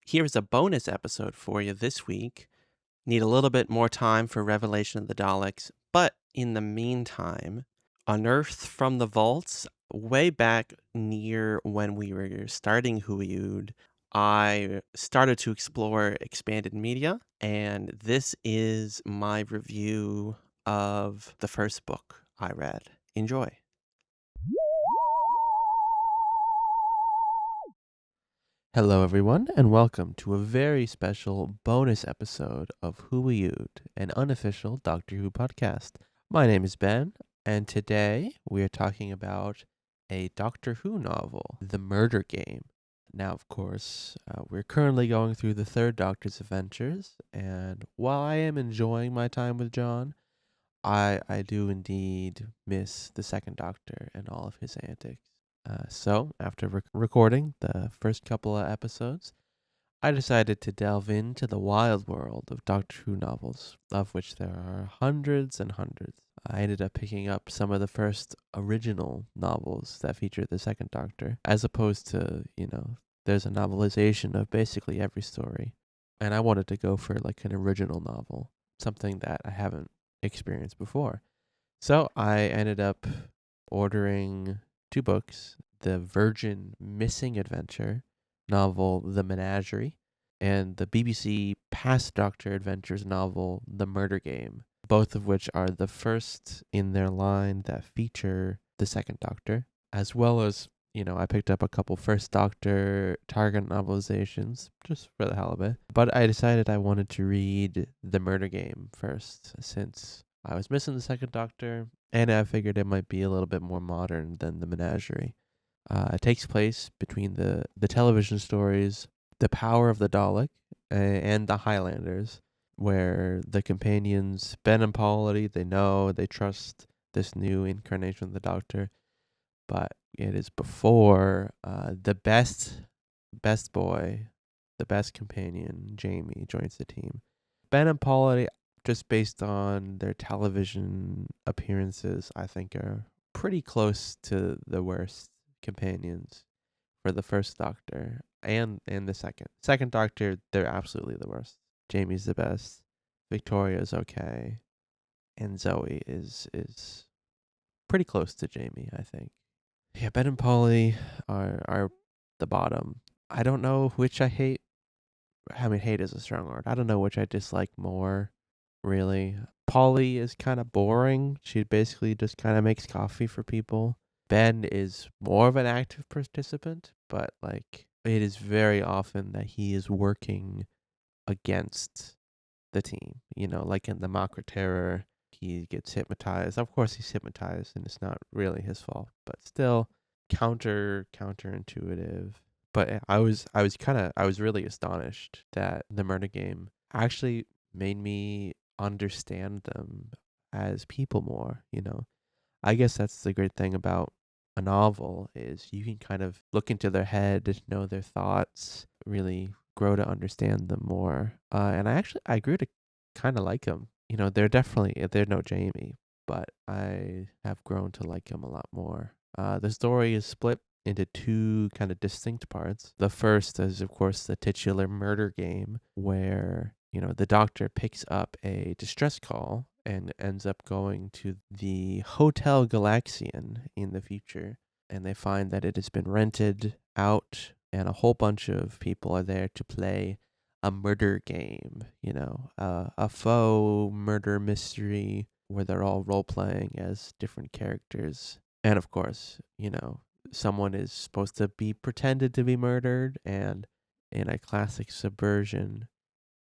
Here's a bonus episode for you this week. Need a little bit more time for Revelation of the Daleks, but in the meantime, unearthed from the vaults way back near when we were starting Huiyud, I started to explore expanded media, and this is my review of the first book I read. Enjoy. Hello, everyone, and welcome to a very special bonus episode of Huiyud, an unofficial Doctor Who podcast. My name is Ben, and today we are talking about a Doctor Who novel, The Murder Game. Now, of course, we're currently going through the third Doctor's adventures, and while I am enjoying my time with John, I do indeed miss the second Doctor and all of his antics. So, after recording the first couple of episodes, I decided to delve into the wild world of Doctor Who novels, of which there are hundreds and hundreds. I ended up picking up some of the first original novels that feature the second Doctor, as opposed to, there's a novelization of basically every story. And I wanted to go for like an original novel, something that I haven't experienced before. So I ended up ordering two books, the Virgin Missing Adventure novel, The Menagerie, and the BBC Past Doctor Adventures novel, The Murder Game, both of which are the first in their line that feature the second Doctor, as well as, I picked up a couple First Doctor Target novelizations, just for the hell of it. But I decided I wanted to read The Murder Game first, since I was missing the second Doctor, and I figured it might be a little bit more modern than The Menagerie. It takes place between the television stories The Power of the Dalek and The Highlanders, where the companions, Ben and Polly, they trust this new incarnation of the Doctor, but it is before the best boy, the best companion, Jamie, joins the team. Ben and Polly, just based on their television appearances, I think are pretty close to the worst companions for the first Doctor and the second. Second Doctor, they're absolutely the worst. Jamie's the best. Victoria's okay. And Zoe is pretty close to Jamie, I think. Yeah, Ben and Polly are the bottom. I don't know which I hate. I mean, hate is a strong word. I don't know which I dislike more, really. Polly is kind of boring. She basically just kind of makes coffee for people. Ben is more of an active participant, but like it is very often that he is working against the team. Like in the Makra Terror, he gets hypnotized. Of course, he's hypnotized, and it's not really his fault, but still counterintuitive. But I was really astonished that the Murder Game actually made me understand them as people more. I guess that's the great thing about a novel is you can kind of look into their head, know their thoughts, really grow to understand them more. And I grew to kind of like them. They're no Jamie, but I have grown to like him a lot more. The story is split into two kind of distinct parts. The first is, of course, the titular murder game, where the Doctor picks up a distress call and ends up going to the Hotel Galaxian in the future. And they find that it has been rented out, and a whole bunch of people are there to play a murder game, a faux murder mystery where they're all role playing as different characters. And of course, someone is supposed to be pretended to be murdered, and in a classic subversion,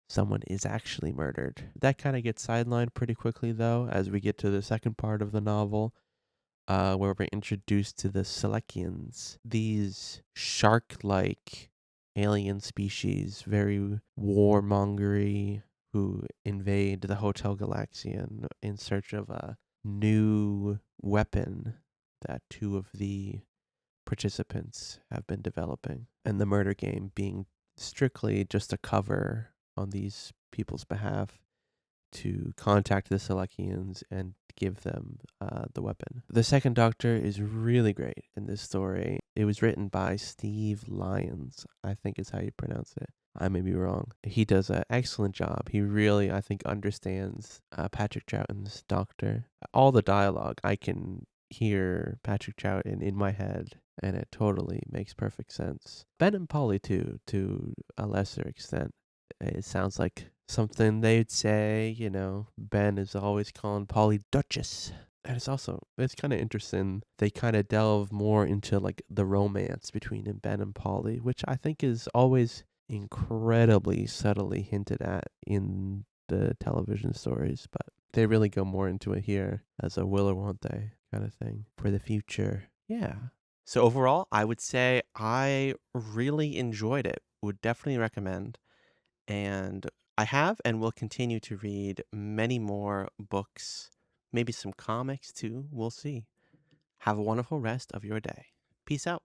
someone is actually murdered. That kind of gets sidelined pretty quickly, though, as we get to the second part of the novel, where we're introduced to the Selekians, these shark-like alien species, very warmongery, who invade the Hotel Galaxian in search of a new weapon that two of the participants have been developing. And the murder game being strictly just a cover on these people's behalf to contact the Selekians and give them the weapon. The second Doctor is really great in this story. It was written by Steve Lyons, I think is how you pronounce it. I may be wrong. He does an excellent job. He really, I think, understands Patrick Troughton's Doctor. All the dialogue, I can hear Patrick Troughton in my head, and it totally makes perfect sense. Ben and Polly, too, to a lesser extent. It sounds like something they'd say, Ben is always calling Polly Duchess. And it's kind of interesting. They kind of delve more into like the romance between Ben and Polly, which I think is always incredibly subtly hinted at in the television stories, but they really go more into it here as a will or won't they kind of thing for the future. Yeah. So overall, I would say I really enjoyed it. Would definitely recommend. And I have and will continue to read many more books, maybe some comics too. We'll see. Have a wonderful rest of your day. Peace out.